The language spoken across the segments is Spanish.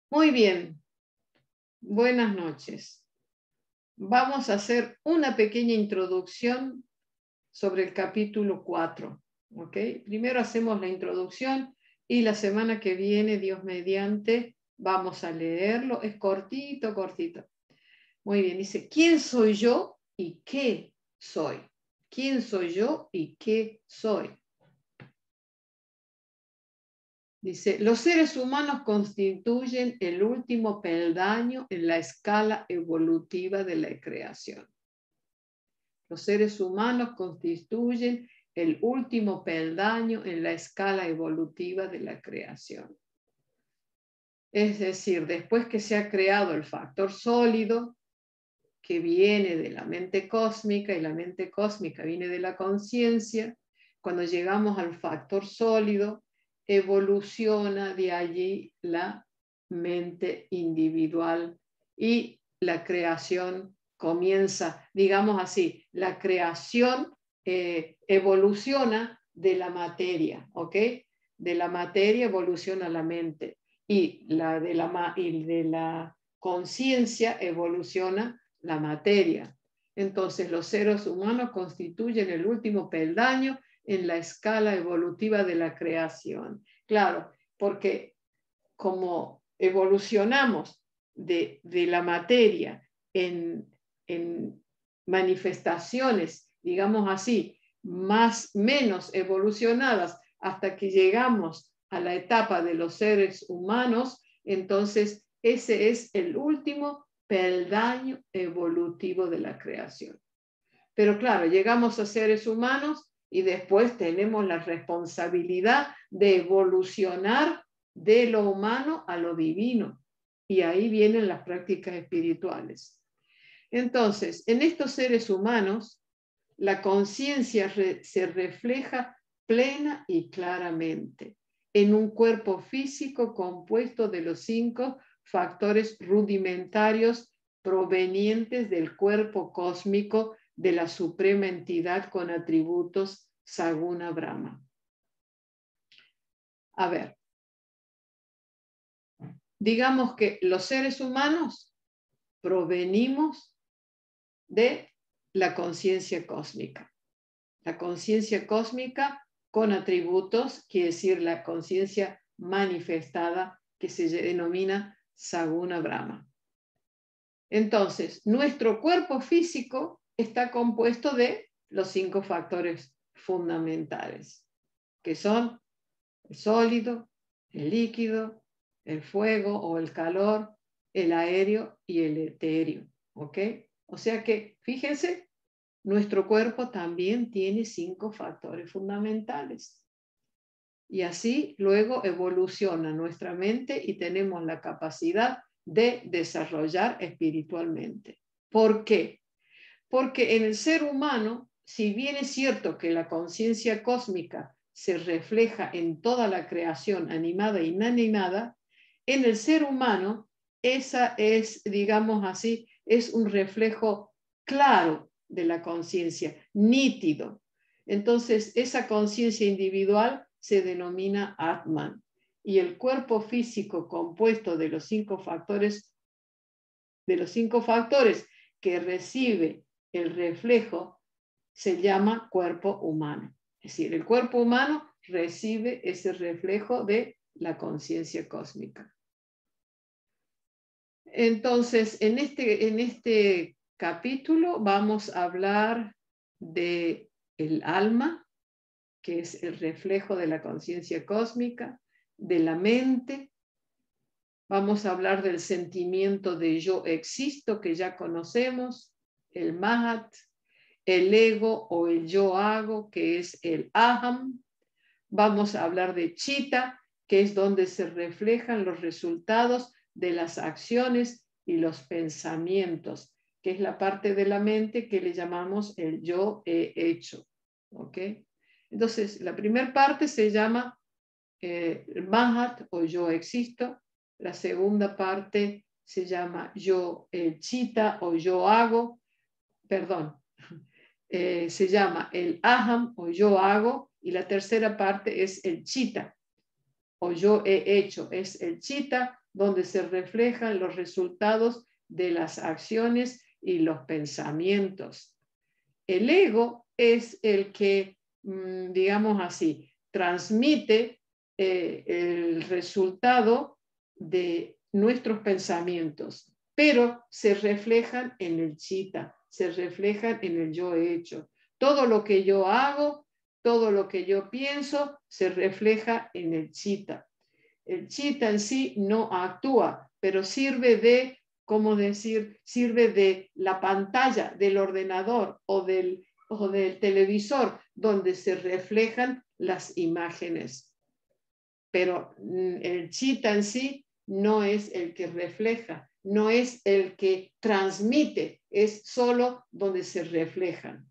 Muy bien, buenas noches. Vamos a hacer una pequeña introducción sobre el capítulo 4. ¿Ok? Primero hacemos la introducción y la semana que viene, Dios mediante, vamos a leerlo. Es cortito, cortito. Muy bien, dice, ¿quién soy yo y qué soy? ¿Quién soy yo y qué soy? Dice, los seres humanos constituyen el último peldaño en la escala evolutiva de la creación. Los seres humanos constituyen el último peldaño en la escala evolutiva de la creación. Es decir, después que se ha creado el factor sólido, que viene de la mente cósmica, y la mente cósmica viene de la conciencia, cuando llegamos al factor sólido, evoluciona de allí la mente individual y la creación comienza, digamos así, la creación evoluciona de la materia, ¿ok? De la materia evoluciona la mente y de la conciencia evoluciona la materia. Entonces, los seres humanos constituyen el último peldaño en la escala evolutiva de la creación. Claro, porque como evolucionamos de la materia en manifestaciones, digamos así, menos evolucionadas hasta que llegamos a la etapa de los seres humanos, entonces ese es el último peldaño evolutivo de la creación. Pero claro, llegamos a seres humanos y después tenemos la responsabilidad de evolucionar de lo humano a lo divino. Y ahí vienen las prácticas espirituales. Entonces, en estos seres humanos, la conciencia se refleja plena y claramente en un cuerpo físico compuesto de los 5 factores rudimentarios provenientes del cuerpo cósmico de la suprema entidad con atributos Saguna Brahma. A ver, digamos que los seres humanos provenimos de la conciencia cósmica. La conciencia cósmica con atributos, quiere decir la conciencia manifestada que se denomina Saguna Brahma. Entonces, nuestro cuerpo físico está compuesto de los 5 factores fundamentales, que son el sólido, el líquido, el fuego o el calor, el aéreo y el etéreo. ¿Ok? O sea que, fíjense, nuestro cuerpo también tiene 5 factores fundamentales. Y así luego evoluciona nuestra mente y tenemos la capacidad de desarrollar espiritualmente. ¿Por qué? Porque en el ser humano, si bien es cierto que la conciencia cósmica se refleja en toda la creación animada e inanimada, en el ser humano esa es, digamos así, es un reflejo claro de la conciencia, nítido. Entonces, esa conciencia individual se denomina Atman. Y el cuerpo físico compuesto de los 5 factores, que recibe el reflejo, se llama cuerpo humano. Es decir, el cuerpo humano recibe ese reflejo de la conciencia cósmica. Entonces, en este capítulo vamos a hablar de el alma, que es el reflejo de la conciencia cósmica, de la mente. Vamos a hablar del sentimiento de yo existo, que ya conocemos, el Mahat, el ego o el yo hago, que es el Aham. Vamos a hablar de Chitta, que es donde se reflejan los resultados de las acciones y los pensamientos, que es la parte de la mente que le llamamos el yo he hecho. ¿Ok? Entonces, la primera parte se llama Mahat o yo existo. La segunda parte se llama yo Chitta o yo hago. Perdón, se llama el Aham o yo hago. Y la tercera parte es el Chitta o yo he hecho. Es el Chitta donde se reflejan los resultados de las acciones y los pensamientos. El ego es el que, digamos así, transmite el resultado de nuestros pensamientos, pero se reflejan en el chitta, se reflejan en el yo hecho. Todo lo que yo hago, todo lo que yo pienso, se refleja en el chitta. El chitta en sí no actúa, pero sirve de, ¿cómo decir? Sirve de la pantalla del ordenador o del televisor donde se reflejan las imágenes. Pero el chitta en sí no es el que refleja, no es el que transmite, es solo donde se reflejan.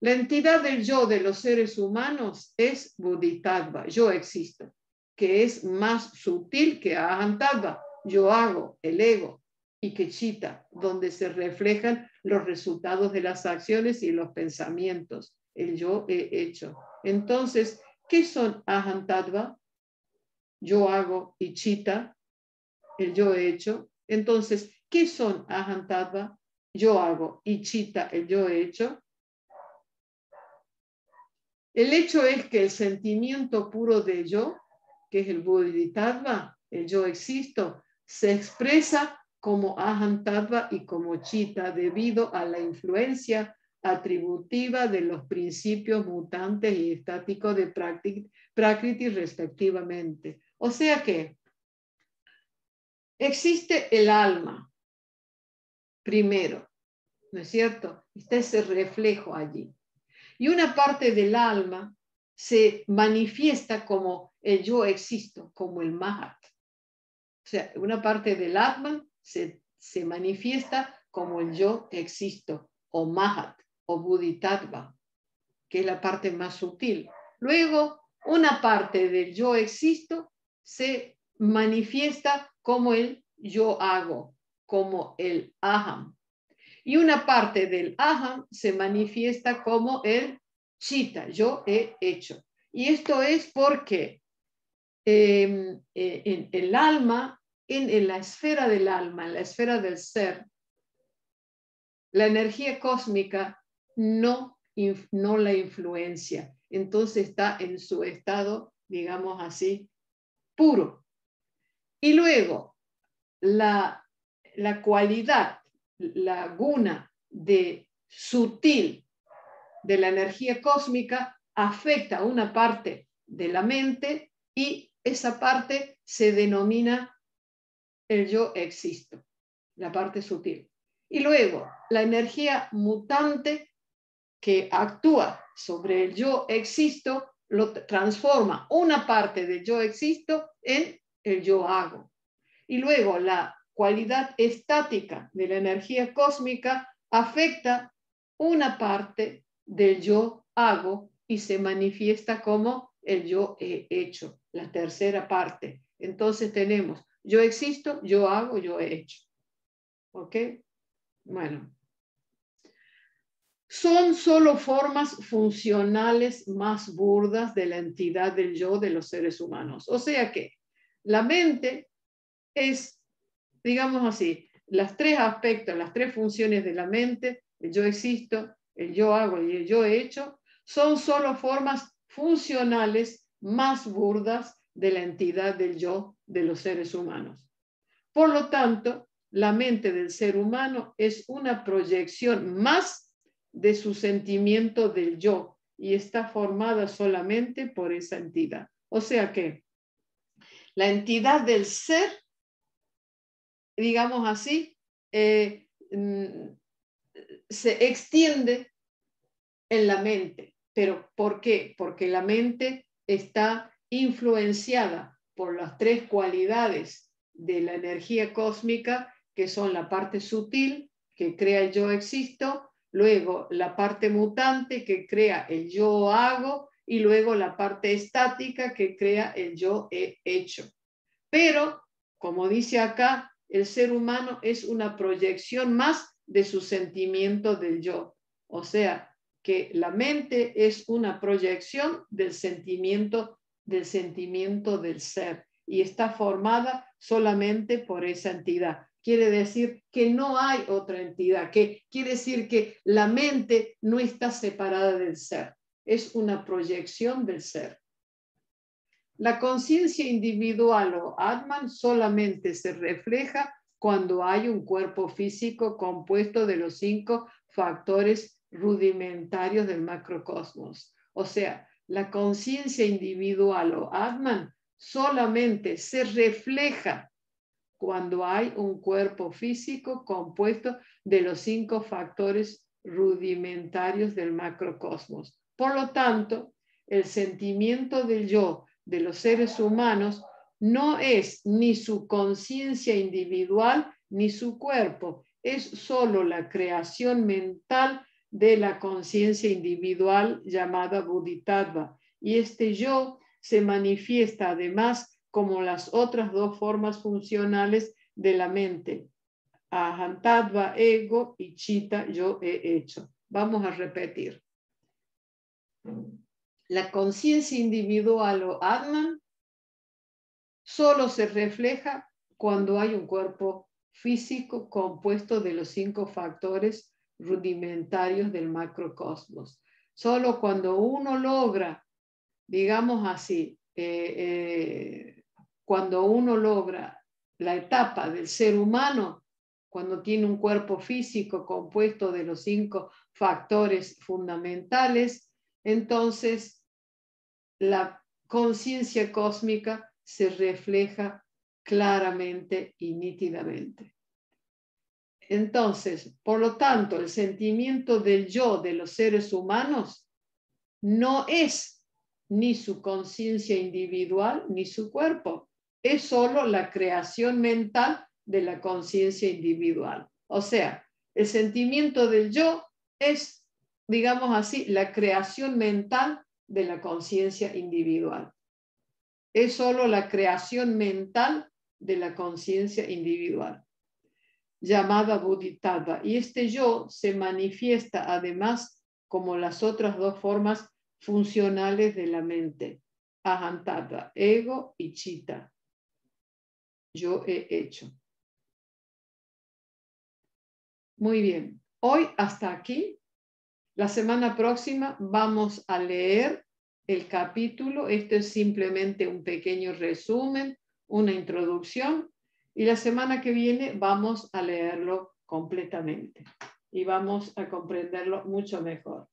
La entidad del yo de los seres humanos es Bodhisattva, yo existo, que es más sutil que Ahantattva, yo hago, el ego, y que Chitta, donde se reflejan los resultados de las acciones y los pensamientos, el yo he hecho. Entonces, ¿qué son Ahantattva? Yo hago y Chitta, el yo he hecho. Entonces, ¿qué son Ahantattva? Yo hago y Chitta, el yo he hecho. El hecho es que el sentimiento puro de yo, que es el Bodhisattva, el yo existo, se expresa como Ahantattva y como Chitta debido a la influencia atributiva de los principios mutantes y estáticos de Prakriti respectivamente. O sea que existe el alma primero, ¿no es cierto? Está ese reflejo allí. Y una parte del alma se manifiesta como el yo existo, como el Mahat. O sea, una parte del Atman se manifiesta como el yo existo, o Mahat, o Bodhisattva, que es la parte más sutil. Luego, una parte del yo existo se manifiesta como el yo hago, como el Aham. Y una parte del Aham se manifiesta como el Chitta, yo he hecho. Y esto es porque en el alma, en la esfera del alma, en la esfera del ser, la energía cósmica no la influencia. Entonces está en su estado, digamos así, puro. Y luego, la cualidad, la guna de sutil de la energía cósmica afecta a una parte de la mente y esa parte se denomina el yo existo, la parte sutil. Y luego, la energía mutante que actúa sobre el yo existo lo transforma una parte del yo existo en el yo hago. Y luego la cualidad estática de la energía cósmica afecta una parte del yo hago y se manifiesta como el yo he hecho, la tercera parte. Entonces tenemos yo existo, yo hago, yo he hecho. ¿Ok? Bueno. Son solo formas funcionales más burdas de la entidad del yo de los seres humanos. O sea que la mente es, digamos así, las tres aspectos, las tres funciones de la mente, el yo existo, el yo hago y el yo he hecho, son solo formas funcionales más burdas de la entidad del yo de los seres humanos. Por lo tanto, la mente del ser humano es una proyección más de su sentimiento del yo y está formada solamente por esa entidad. O sea que la entidad del ser, digamos así, se extiende en la mente. ¿Pero por qué? Porque la mente está influenciada por las tres cualidades de la energía cósmica, que son la parte sutil, que crea el yo existo, luego la parte mutante, que crea el yo hago, y luego la parte estática, que crea el yo he hecho. Pero, como dice acá, el ser humano es una proyección más de su sentimiento del yo. O sea, que la mente es una proyección del sentimiento del ser. y está formada solamente por esa entidad. Quiere decir que no hay otra entidad, que quiere decir que la mente no está separada del ser, es una proyección del ser. La conciencia individual o Atman solamente se refleja cuando hay un cuerpo físico compuesto de los 5 factores rudimentarios del macrocosmos. O sea, la conciencia individual o Atman solamente se refleja cuando hay un cuerpo físico compuesto de los 5 factores rudimentarios del macrocosmos. Por lo tanto, el sentimiento del yo de los seres humanos no es ni su conciencia individual ni su cuerpo, es solo la creación mental de la conciencia individual llamada Bodhisattva. Y este yo se manifiesta además como las otras 2 formas funcionales de la mente, Aham-tattva, ego, y Chitta, yo he hecho. Vamos a repetir. La conciencia individual o Atman solo se refleja cuando hay un cuerpo físico compuesto de los 5 factores rudimentarios del macrocosmos. Solo cuando uno logra, digamos así, cuando uno logra la etapa del ser humano, cuando tiene un cuerpo físico compuesto de los 5 factores fundamentales, entonces la conciencia cósmica se refleja claramente y nítidamente. Entonces, por lo tanto, el sentimiento del yo de los seres humanos no es ni su conciencia individual ni su cuerpo, es solo la creación mental de la conciencia individual. O sea, el sentimiento del yo es, digamos así, la creación mental de la conciencia individual. Es solo la creación mental de la conciencia individual, llamada Bodhisattva. Y este yo se manifiesta además como las otras 2 formas funcionales de la mente, Aham-tattva, ego y Chitta, yo he hecho. Muy bien, hoy hasta aquí. La semana próxima vamos a leer el capítulo. Esto es simplemente un pequeño resumen, una introducción, y la semana que viene vamos a leerlo completamente y vamos a comprenderlo mucho mejor.